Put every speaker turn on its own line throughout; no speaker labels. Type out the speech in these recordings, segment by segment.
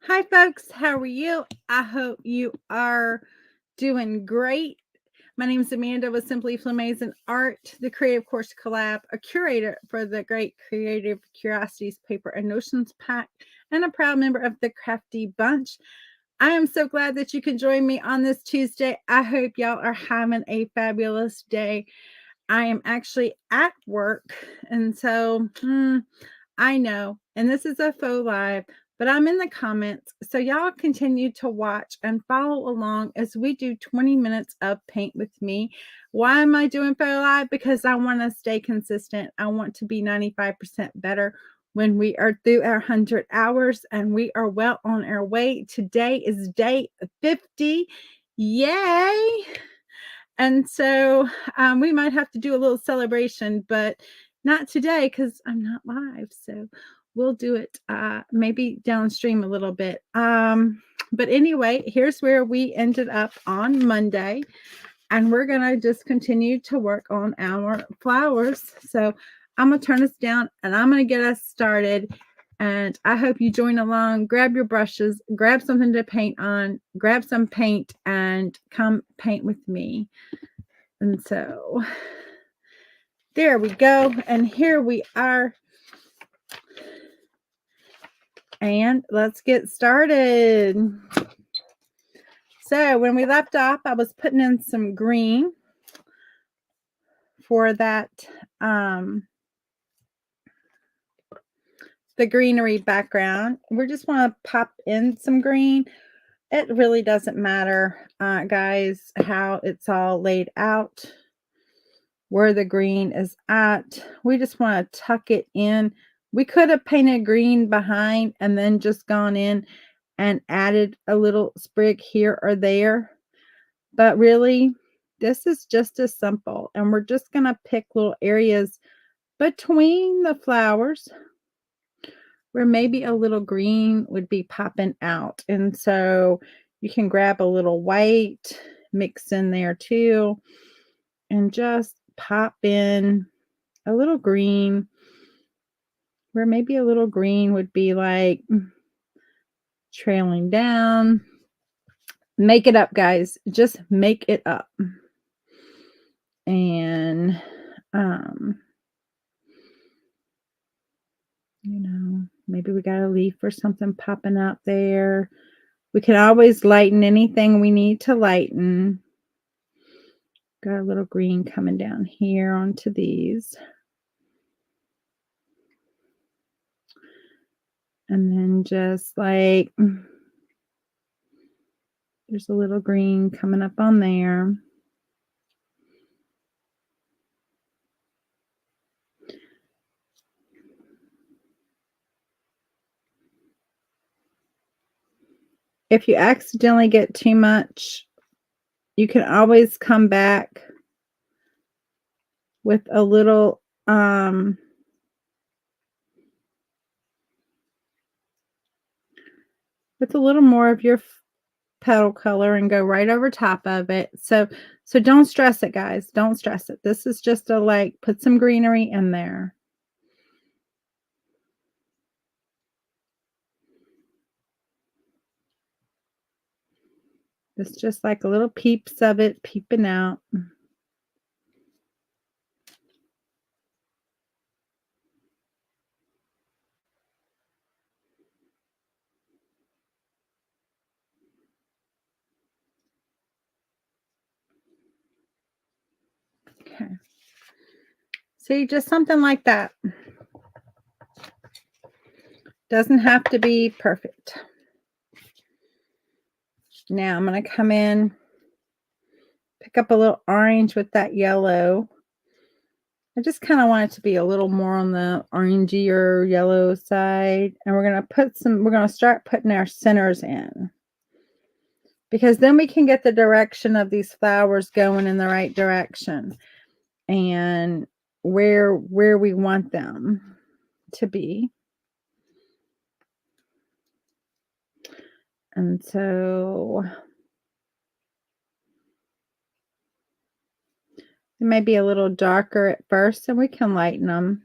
Hi, folks. How are you? I hope you are doing great. My name is Amanda with Simply Flamazing Art, the Creative Course Collab, a curator for the Great Creative Curiosities Paper and Notions Pack, and a proud member of the Crafty Bunch. I am so glad that you can join me on this Tuesday. I hope y'all are having a fabulous day. I am actually at work, and so I know, and this is a faux live, but I'm in the comments. So y'all continue to watch and follow along as we do 20 minutes of paint with me. Why am I doing faux live? Because I want to stay consistent. I want to be 95% better when we are through our 100 hours, and we are well on our way. Today is day 50. Yay! And so we might have to do a little celebration, but not today because I'm not live. So we'll do it maybe downstream a little bit. But anyway, here's where we ended up on Monday. And we're going to just continue to work on our flowers. So I'm going to turn this down and I'm going to get us started. And I hope you join along. Grab your brushes, grab something to paint on, grab some paint, and come paint with me. And so there we go. And here we are. And let's get started. So when we left off, I was putting in some green for that, the greenery background. We just want to pop in some green. It really doesn't matter, guys, how it's all laid out, where the green is at. We just want to tuck it in. We could have painted green behind and then just gone in and added a little sprig here or there. But really, this is just as simple. And we're just going to pick little areas between the flowers where maybe a little green would be popping out. And so you can grab a little white, mix in there too, and just pop in a little green where maybe a little green would be like trailing down. Make it up, guys. Just make it up. And maybe we got a leaf or something popping out there. We can always lighten anything we need to lighten. Got a little green coming down here onto these. And then just like, there's a little green coming up on there. If you accidentally get too much, you can always come back with a little more of your petal color and go right over top of it. So don't stress it, guys. Don't stress it. This is just a like, put some greenery in there. It's just like a little peeps of it peeping out. Okay. See, just something like that. Doesn't have to be perfect. Now I'm going to come in, pick up a little orange with that yellow. I just kind of want it to be a little more on the orangey or yellow side. And we're going to start putting our centers in. Because then we can get the direction of these flowers going in the right direction. And where we want them to be. And so it may be a little darker at first, and we can lighten them.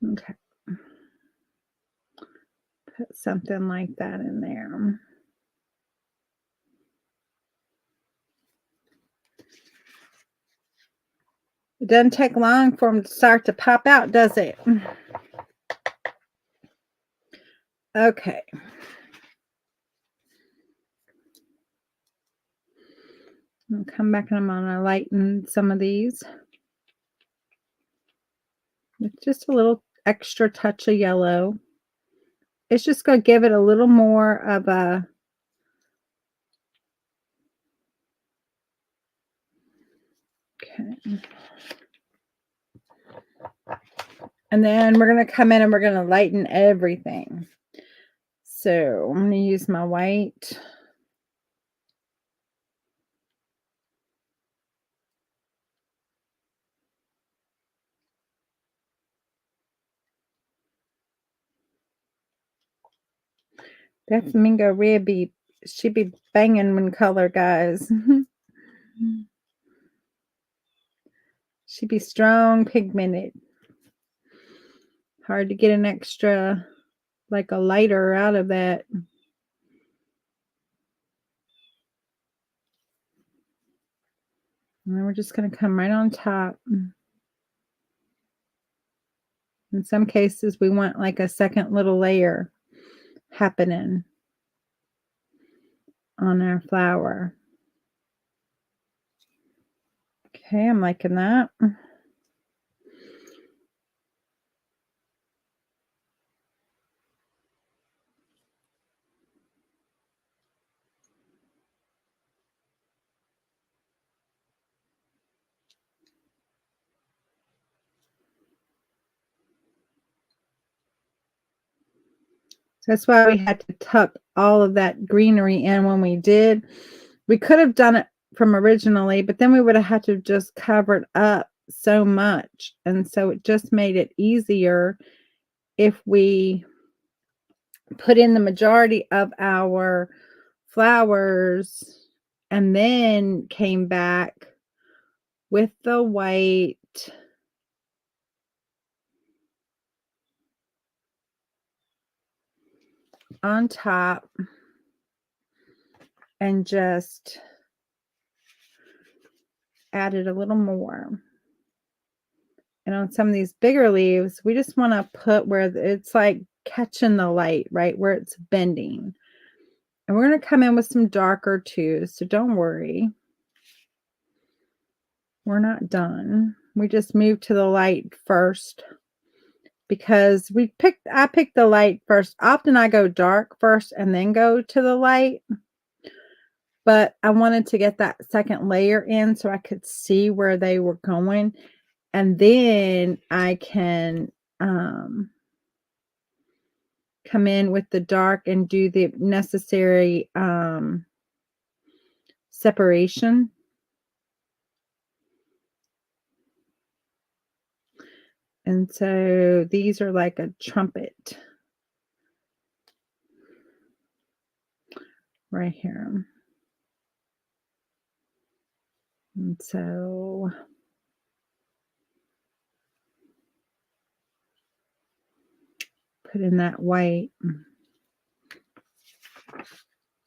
Okay. Put something like that in there. It doesn't take long for them to start to pop out, does it? Okay. I'll come back and I'm going to lighten some of these with just a little extra touch of yellow. It's just going to give it a little more of a okay. And then we're going to come in and we're going to lighten everything. So I'm going to use my white. That flamingo red she be banging when color, guys. She be strong pigmented. Hard to get an extra, like a lighter out of that. And then we're just going to come right on top. In some cases, we want like a second little layer happening on our flower. Okay, I'm liking that. That's why we had to tuck all of that greenery in when we did. We could have done it from originally, but then we would have had to just cover it up so much. And so it just made it easier if we put in the majority of our flowers and then came back with the white on top and just added a little more. And on some of these bigger leaves, we just want to put where it's like catching the light, right? Where it's bending. And we're going to come in with some darker too. So don't worry. We're not done. We just moved to the light first because I picked the light first. Often I go dark first and then go to the light. But I wanted to get that second layer in so I could see where they were going. And then I can come in with the dark and do the necessary separation. And so these are like a trumpet right here. And so put in that white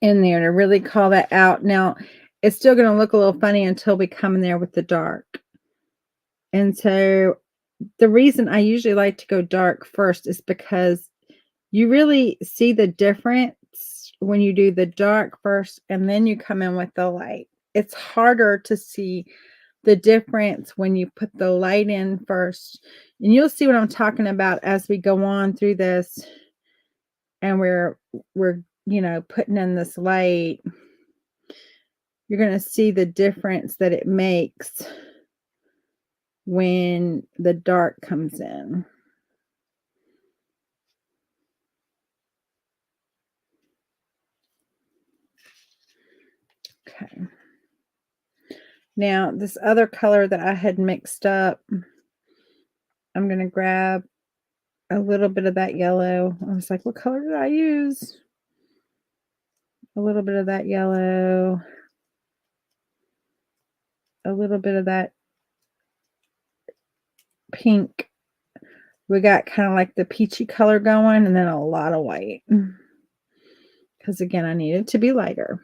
in there to really call that out. Now, it's still going to look a little funny until we come in there with the dark. And so the reason I usually like to go dark first is because you really see the difference when you do the dark first and then you come in with the light. It's harder to see the difference when you put the light in first. And you'll see what I'm talking about as we go on through this and we're putting in this light. You're going to see the difference that it makes when the dark comes in. Okay. Now, this other color that I had mixed up, I'm going to grab a little bit of that yellow. I was like, what color did I use? A little bit of that yellow. A little bit of that pink. We got kind of like the peachy color going and then a lot of white. Because again, I need it to be lighter.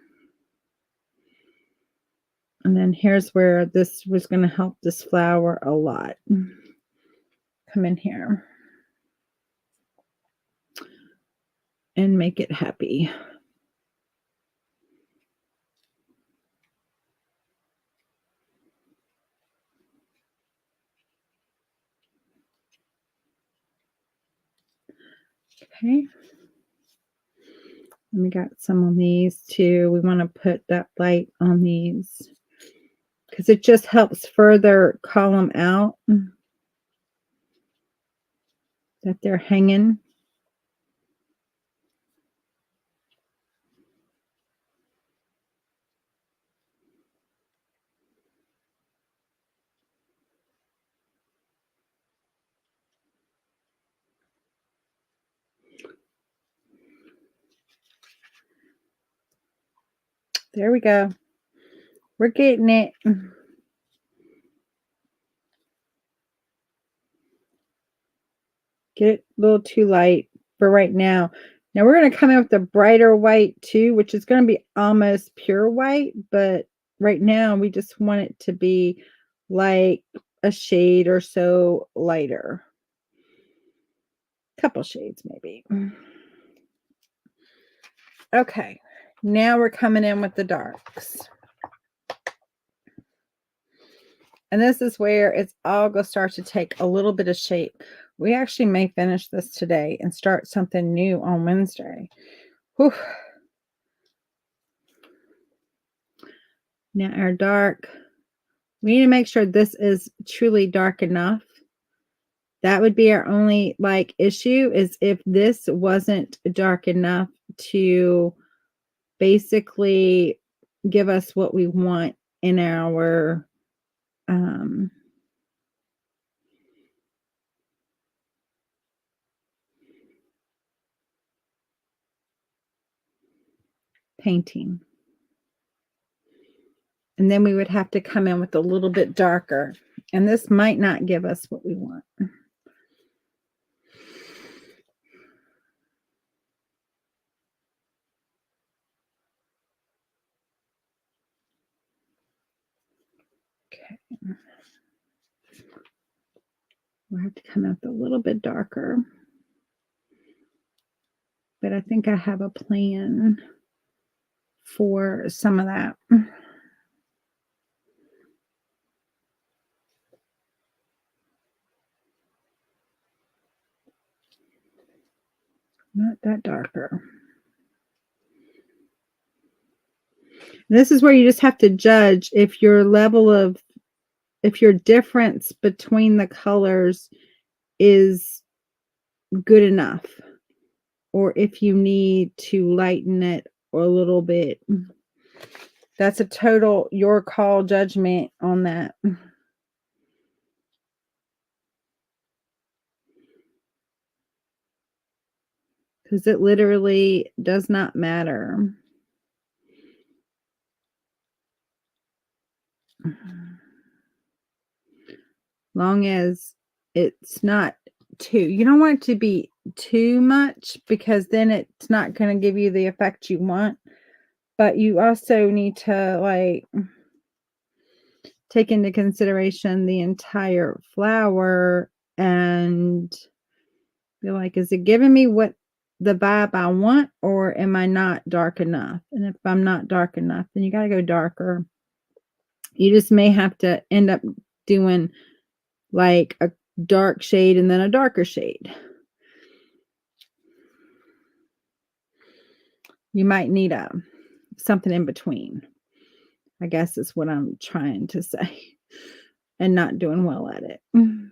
And then here's where this was going to help this flower a lot. Come in here and make it happy. Okay. And we got some on these too. We want to put that light on these because it just helps further call them out that they're hanging. There we go. We're getting it. Get it a little too light for right now. Now we're going to come in with a brighter white too, which is going to be almost pure white. But right now we just want it to be like a shade or so lighter. Couple shades maybe. Okay. Now we're coming in with the darks. And this is where it's all going to start to take a little bit of shape. We actually may finish this today and start something new on Wednesday. Whew. Now our dark, we need to make sure this is truly dark enough. That would be our only like issue, is if this wasn't dark enough to basically give us what we want in our painting. And then we would have to come in with a little bit darker. And this might not give us what we want. Okay. We'll have to come out a little bit darker. But I think I have a plan for some of that. Not that darker. This is where you just have to judge if your level of, if your difference between the colors is good enough, or if you need to lighten it a little bit. That's a total your call judgment on that. Because it literally does not matter. Long as it's not too, you don't want it to be too much, because then it's not going to give you the effect you want. But you also need to like take into consideration the entire flower and be like, is it giving me what the vibe I want, or am I not dark enough? And if I'm not dark enough, then you got to go darker. You just may have to end up doing like a dark shade and then a darker shade. You might need something in between, I guess is what I'm trying to say, and not doing well at it. And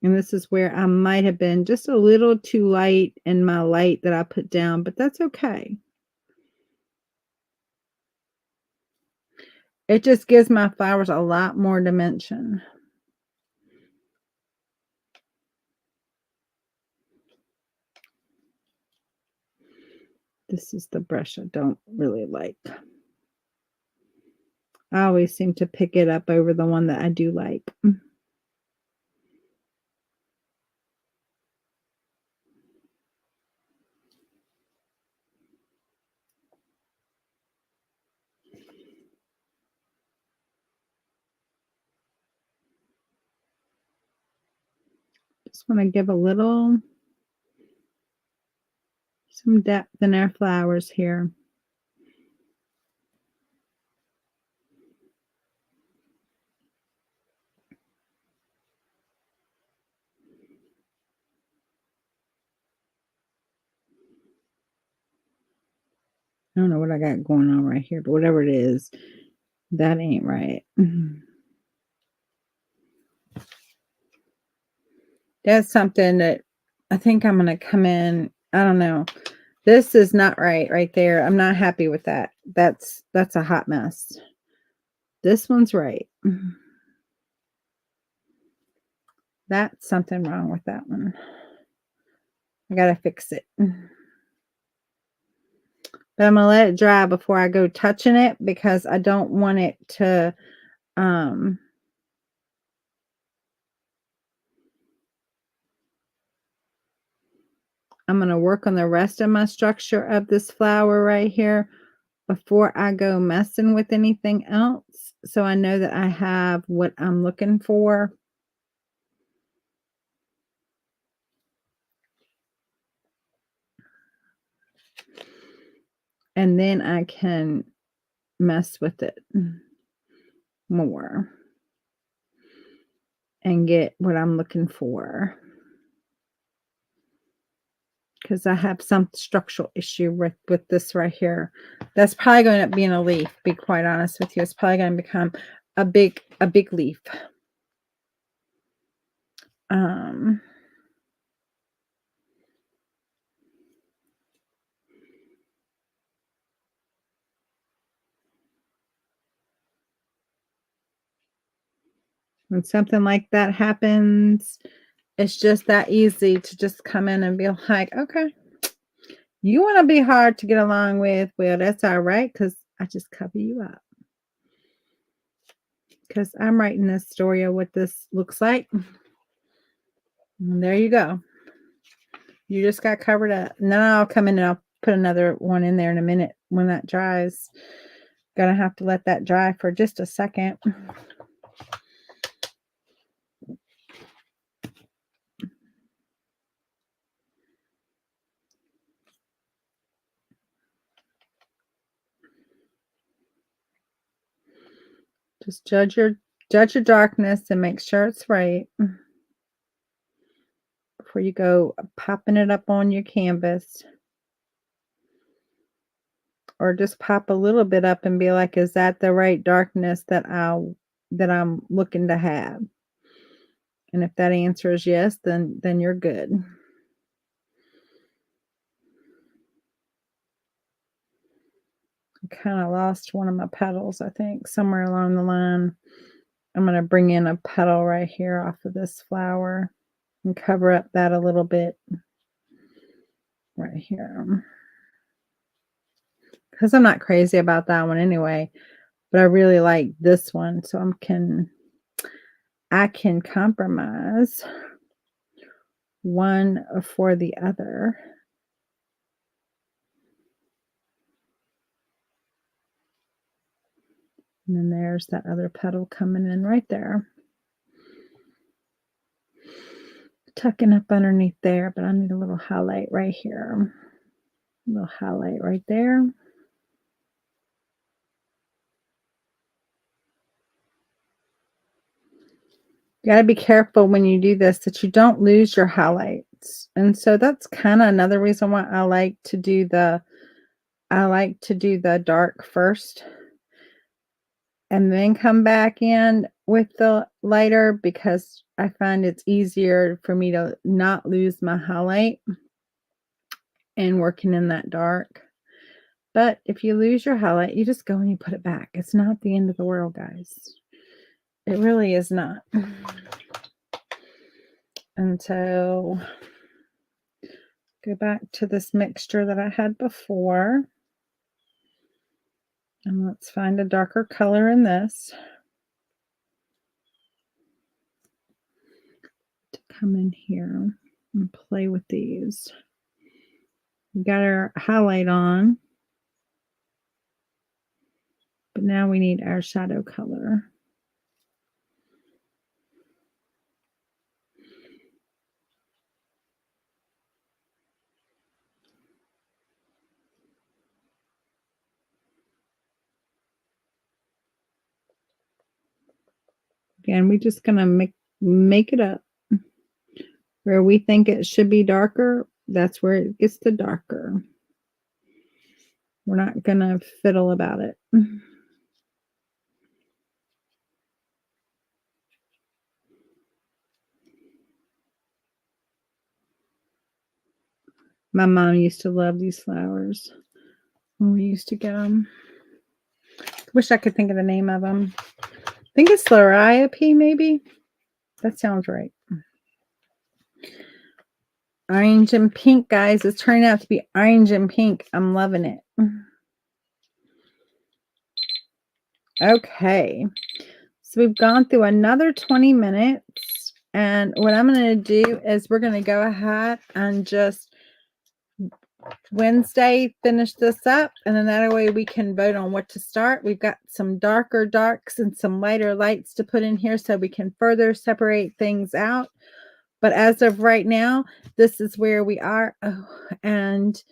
this is where I might have been just a little too light in my light that I put down, but that's okay. It just gives my flowers a lot more dimension. This is the brush I don't really like. I always seem to pick it up over the one that I do like. Just want to give a little, some depth in our flowers here. I don't know what I got going on right here, but whatever it is, that ain't right. That's something that I think I'm going to come in. I don't know. This is not right there. I'm not happy with that. That's a hot mess. This one's right. That's something wrong with that one. I got to fix it. But I'm going to let it dry before I go touching it because I don't want it to, I'm going to work on the rest of my structure of this flower right here before I go messing with anything else. So I know that I have what I'm looking for. And then I can mess with it more and get what I'm looking for. Because I have some structural issue with this right here. That's probably going to end up being a leaf, to be quite honest with you. It's probably going to become a big leaf. When something like that happens, it's just that easy to just come in and be like, okay, you want to be hard to get along with. Well, that's all right, because I just cover you up. Because I'm writing this story of what this looks like. And there you go. You just got covered up. And then I'll come in and I'll put another one in there in a minute when that dries. Gonna have to let that dry for just a second. Just judge your darkness and make sure it's right before you go popping it up on your canvas. Or just pop a little bit up and be like, is that the right darkness that I'm looking to have? And if that answer is yes, then you're good. I kind of lost one of my petals, I think, somewhere along the line. I'm going to bring in a petal right here off of this flower and cover up that a little bit right here. Because I'm not crazy about that one anyway, but I really like this one, so I can compromise one for the other. And then there's that other petal coming in right there. Tucking up underneath there, but I need a little highlight right here. A little highlight right there. You got to be careful when you do this that you don't lose your highlights. And so that's kind of another reason why I like to do the dark first and then come back in with the lighter, because I find it's easier for me to not lose my highlight and working in that dark. But if you lose your highlight, you just go and you put it back. It's not the end of the world, guys. It really is not. And so Go back to this mixture that I had before. And let's find a darker color in this to come in here and play with these. We got our highlight on, but now we need our shadow color. Again, we're just going to make it up. Where we think it should be darker, that's where it gets the darker. We're not going to fiddle about it. My mom used to love these flowers when we used to get them. Wish I could think of the name of them. I think it's Liriope, maybe. That sounds right. Orange and pink, guys. It's turning out to be orange and pink. I'm loving it. Okay. So we've gone through another 20 minutes. And what I'm going to do is we're going to go ahead and just Wednesday finish this up. And then that way we can vote on what to start. We've got some darker darks and some lighter lights to put in here so we can further separate things out. But as of right now, this is where we are. Oh, and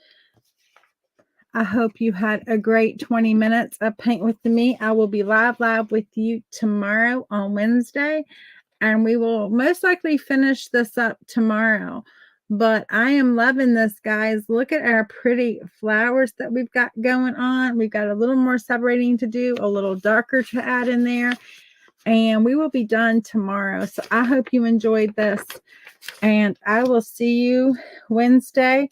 I hope you had a great 20 minutes of Paint with me. I will be live with you tomorrow on Wednesday. And we will most likely finish this up tomorrow. But I am loving this, guys. Look at our pretty flowers that we've got going on. We've got a little more separating to do, a little darker to add in there. And we will be done tomorrow. So I hope you enjoyed this. And I will see you Wednesday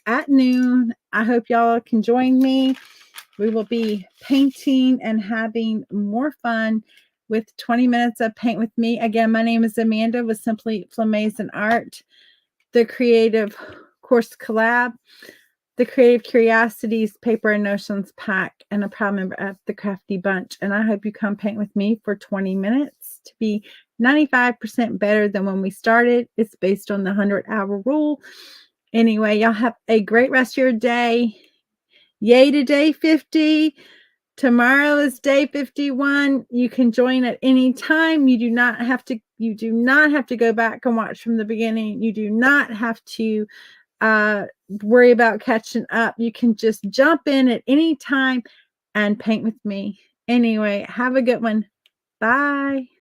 at noon. I hope y'all can join me. We will be painting and having more fun with 20 minutes of Paint with me. Again, my name is Amanda with Simply Flamazing Art, the Creative Course Collab, the Creative Curiosities Paper and Notions Pack, and a proud member of the Crafty Bunch. And I hope you come paint with me for 20 minutes to be 95% better than when we started. It's based on the 100-hour rule. Anyway, y'all have a great rest of your day. Yay to day 50. Tomorrow is day 51. You can join at any time. You do not have to go back and watch from the beginning. You do not have to worry about catching up. You can just jump in at any time and paint with me. Anyway, have a good one. Bye.